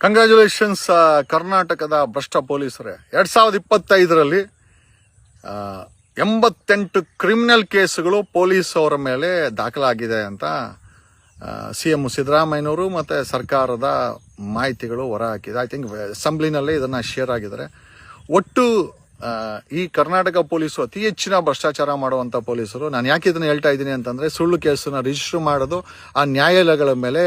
Congratulations ಕರ್ನಾಟಕದ ಭ್ರಷ್ಟ ಪೊಲೀಸರೇ. 2025ರಲ್ಲಿ 88 criminal ಕೇಸುಗಳು police ಅವರ ಮೇಲೆ ದಾಖಲಾಗಿದೆ ಅಂತ CM ಸಿದ್ದರಾಮಯ್ಯನವರು ಮತ್ತು ಸರ್ಕಾರದ ಮಾಹಿತಿಗಳು ಹೊರಹಾಕಿದೆ. ಐ ಥಿಂಕ್ ಅಸೆಂಬ್ಲಿನಲ್ಲೇ ಇದನ್ನು ಶೇರ್ ಆಗಿದ್ದಾರೆ. ಒಟ್ಟು ಈ ಕರ್ನಾಟಕ ಪೊಲೀಸರು ಅತಿ ಹೆಚ್ಚಿನ ಭ್ರಷ್ಟಾಚಾರ ಮಾಡುವಂಥ ಪೊಲೀಸರು. ನಾನು ಯಾಕೆ ಇದನ್ನು ಹೇಳ್ತಾ ಇದ್ದೀನಿ ಅಂತಂದರೆ, ಸುಳ್ಳು ಕೇಸನ್ನು ರಿಜಿಸ್ಟರ್ ಮಾಡೋದು ಆ ನ್ಯಾಯಾಲಯಗಳ ಮೇಲೆ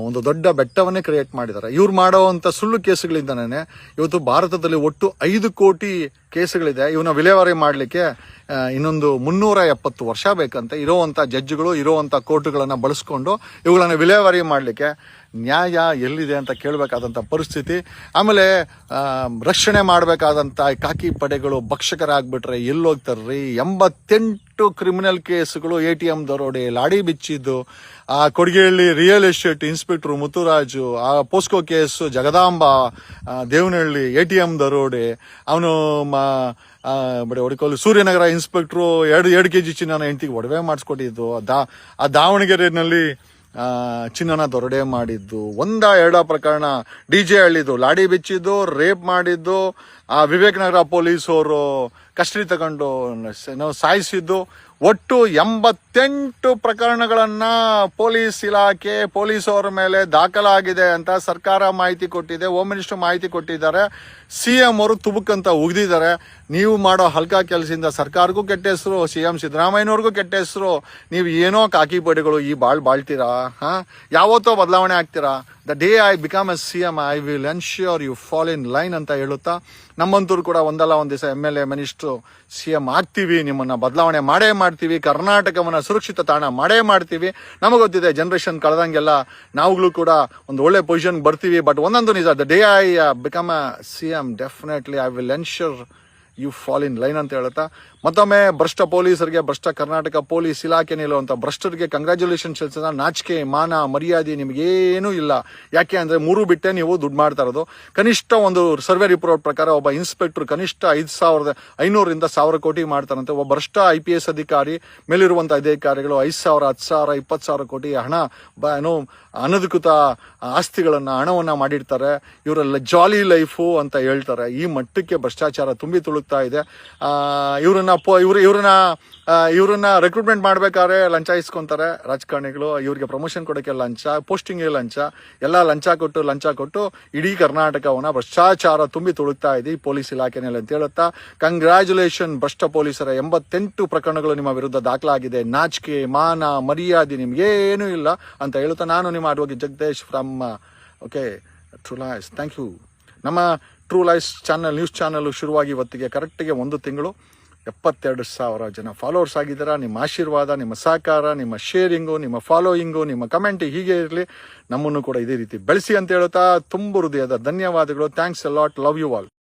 ಒಂದು ದೊಡ್ಡ ಬೆಟ್ಟವನ್ನೇ ಕ್ರಿಯೇಟ್ ಮಾಡಿದ್ದಾರೆ. ಇವ್ರು ಮಾಡುವಂಥ ಸುಳ್ಳು ಕೇಸುಗಳಿಂದನೇ ಇವತ್ತು ಭಾರತದಲ್ಲಿ ಒಟ್ಟು 5 ಕೋಟಿ ಕೇಸುಗಳಿದೆ. ಇವನ್ನ ವಿಲೇವಾರಿ ಮಾಡಲಿಕ್ಕೆ ಇನ್ನೊಂದು 370 ವರ್ಷ ಬೇಕಂತೆ. ಇರೋವಂಥ ಜಡ್ಜ್ಗಳು ಇರೋವಂಥ ಕೋರ್ಟುಗಳನ್ನು ಬಳಸ್ಕೊಂಡು ಇವುಗಳನ್ನು ವಿಲೇವಾರಿ ಮಾಡಲಿಕ್ಕೆ ನ್ಯಾಯ ಎಲ್ಲಿದೆ ಅಂತ ಕೇಳಬೇಕಾದಂಥ ಪರಿಸ್ಥಿತಿ. ಆಮೇಲೆ ರಕ್ಷಣೆ ಮಾಡಬೇಕಾದಂಥ ಖಾಕಿ ಪಡೆಗಳು ಭಕ್ಷಕರಾಗ್ಬಿಟ್ರೆ ಎಲ್ಲಿ ಹೋಗ್ತಾರ್ರಿ? 88 ಕ್ರಿಮಿನಲ್ ಕೇಸುಗಳು, ATM ದರೋಡೆ, ಲಾಡಿ ಬಿಚ್ಚಿದ್ದು, ಆ Kodigehalli real estate inspector Muthuraju, ಆ POCSO case Jagadamba, Devanahalli ATM ದರೋಡೆ, ಅವನು ಹೊಡಿಕೊಳ್ಳಿ ಸೂರ್ಯನಗರ ಇನ್ಸ್ಪೆಕ್ಟ್ರು 2 kg ಚಿನ್ನನ ಹೆಂಡತಿಗೆ ಒಡವೆ ಮಾಡಿಸ್ಕೊಟ್ಟಿದ್ದು, ಆ ದಾವಣಗೆರೆಯಲ್ಲಿ ಚಿನ್ನನ ದೊರಡೆ ಮಾಡಿದ್ದು, 1-2 ಪ್ರಕರಣ, DJ ಹಳ್ಳಿದು ಲಾಡಿ ಬಿಚ್ಚಿದ್ದು, ರೇಪ್ ಮಾಡಿದ್ದು, ಆ ವಿವೇಕನಗರ ಪೊಲೀಸವರು ಕಸ್ಟಡಿ ತಗೊಂಡು ಸಾಯಿಸಿದ್ದು, ಒಟ್ಟು 88 ಪ್ರಕರಣಗಳನ್ನ ಪೊಲೀಸ್ ಇಲಾಖೆ ಪೊಲೀಸವರ ಮೇಲೆ ದಾಖಲಾಗಿದೆ ಅಂತ ಸರ್ಕಾರ ಮಾಹಿತಿ ಕೊಟ್ಟಿದೆ. ಹೋಮ್ ಮಿನಿಸ್ಟರ್ ಮಾಹಿತಿ ಕೊಟ್ಟಿದ್ದಾರೆ. CM ಅವರು ತುಬುಕಂತ ಉಗಿದಿದ್ದಾರೆ. ನೀವು ಮಾಡೋ ಹಲ್ಕಾ ಕೆಲಸದಿಂದ ಸರ್ಕಾರಕ್ಕೂ ಕೆಟ್ಟ ಹೆಸರು, CM ಸಿದ್ದರಾಮಯ್ಯನವ್ರಿಗೂ ಕೆಟ್ಟ ಹೆಸರು. ನೀವು ಏನೋ ಕಾಕಿ ಪಡೆಗಳು ಈ ಬಾಳ್ತೀರಾ? ಯಾವತ್ತೋ ಬದಲಾವಣೆ ಆಗ್ತೀರಾ? The day I become a CM I will ensure you fall in line ಅಂತ ಹೇಳುತ್ತಾ, ನಮ್ಮಂತೂರು ಕೂಡ ಒಂದಲ್ಲ ಒಂದು ದಿವಸ MLA ಮಿನಿಸ್ಟ್ರು CM ಆಗ್ತೀವಿ, ನಿಮ್ಮನ್ನ ಬದಲಾವಣೆ ಮಾಡೇ ಮಾಡ್ತೀವಿ, ಕರ್ನಾಟಕವನ್ನ ಸುರಕ್ಷಿತ ತಾಣ ಮಾಡೇ ಮಾಡ್ತೀವಿ. ನಮಗೆ ಗೊತ್ತಿದೆ, ಜನರೇಷನ್ ಕಳೆದಂಗೆಲ್ಲ ನಾವುಗಳು ಕೂಡ ಒಂದು ಒಳ್ಳೆ ಪೊಸಿಷನ್ ಬರ್ತೀವಿ. ಬಟ್ ಒಂದೊಂದು ನಿಜ, the day I become a CM definitely I will ensure you fall in line ಅಂತ ಹೇಳುತ್ತಾ, ಮತ್ತೊಮ್ಮೆ ಭ್ರಷ್ಟ ಪೊಲೀಸರಿಗೆ, ಭ್ರಷ್ಟ ಕರ್ನಾಟಕ ಪೊಲೀಸ್ ಇಲಾಖೆ ನಿಲ್ಲುವಂಥ ಭ್ರಷ್ಟರಿಗೆ ಕಂಗ್ರ್ಯಾಚುಲೇಷನ್ಸ್ ಹೇಳ್ತಾ, ನಾಚಿಕೆ ಮಾನ ಮರ್ಯಾದೆ ನಿಮಗೇನೂ ಇಲ್ಲ. ಯಾಕೆ ಅಂದರೆ 3 ಬಿಟ್ಟೆ ನೀವು ದುಡ್ಡು ಮಾಡ್ತಾ ಇರೋದು. ಕನಿಷ್ಠ ಒಂದು ಸರ್ವೆ ರಿಪೋರ್ಟ್ ಪ್ರಕಾರ ಒಬ್ಬ ಇನ್ಸ್ಪೆಕ್ಟರ್ ಕನಿಷ್ಠ 5,500ರಿಂದ 1,000 ಕೋಟಿ ಮಾಡ್ತಾರಂತೆ. ಒಬ್ಬ ಭ್ರಷ್ಟ IPS ಅಧಿಕಾರಿ ಮೇಲಿರುವಂಥ ಅಧಿಕಾರಿಗಳು 5,000, 10,000, 20,000 ಕೋಟಿ ಹಣ ಅನಧಿಕೃತ ಹಣವನ್ನು ಮಾಡಿರ್ತಾರೆ. ಇವರೆಲ್ಲ ಜಾಲಿ ಲೈಫು ಅಂತ ಹೇಳ್ತಾರೆ. ಈ ಮಟ್ಟಕ್ಕೆ ಭ್ರಷ್ಟಾಚಾರ ತುಂಬಿ ತುಳುಕ್ತಾ ಇದೆ. ಇವ್ರನ್ನ ರೆಕ್ರೂಟ್ಮೆಂಟ್ ಮಾಡ್ಬೇಕಾದ್ರೆ ಲಂಚ ಇಸ್ಕೊಂತಾರೆ ರಾಜಕಾರಣಿಗಳು. ಇವ್ರಿಗೆ ಪ್ರಮೋಷನ್ ಕೊಡೋಕ್ಕೆ ಲಂಚ, ಪೋಸ್ಟಿಂಗ್ಗೆ ಲಂಚ, ಎಲ್ಲ ಲಂಚ ಕೊಟ್ಟು ಇಡೀ ಕರ್ನಾಟಕವನ್ನ ಭ್ರಷ್ಟಾಚಾರ ತುಂಬಿ ತುಳುಕ್ತಾ ಇದೆ ಈ ಪೊಲೀಸ್ ಇಲಾಖೆನಲ್ಲಿ ಅಂತ ಹೇಳುತ್ತಾ, ಕಂಗ್ರ್ಯಾಚುಲೇಷನ್ ಭ್ರಷ್ಟ ಪೊಲೀಸರ 88 ಪ್ರಕರಣಗಳು ನಿಮ್ಮ ವಿರುದ್ಧ ದಾಖಲಾಗಿದೆ. ನಾಚಿಕೆ ಮಾನ ಮರ್ಯಾದೆ ನಿಮ್ಗೇನೂ ಇಲ್ಲ ಅಂತ ಹೇಳುತ್ತಾ, ನಾನು ನಿಮ್ಮ advocate Jagadish from True Lies. Thank you. ನಮ್ಮ True Lies channel, news channel ಶುರುವಾಗಿ ಇವತ್ತಿಗೆ ಕರೆಕ್ಟಿಗೆ 1 ತಿಂಗಳು 72,000 ಜನ ಫಾಲೋವರ್ಸ್ ಆಗಿದ್ದೀರಾ. ನಿಮ್ಮ ಆಶೀರ್ವಾದ, ನಿಮ್ಮ ಸಹಕಾರ, ನಿಮ್ಮ ಶೇರಿಂಗು, ನಿಮ್ಮ ಫಾಲೋಯಿಂಗು, ನಿಮ್ಮ ಕಮೆಂಟ್ ಹೀಗೆ ಇರಲಿ. ನಮ್ಮನ್ನು ಕೂಡ ಇದೇ ರೀತಿ ಬೆಳೆಸಿ ಅಂತ ಹೇಳುತ್ತಾ ತುಂಬ ಹೃದಯದ ಧನ್ಯವಾದಗಳು. Thanks a lot. Love you all.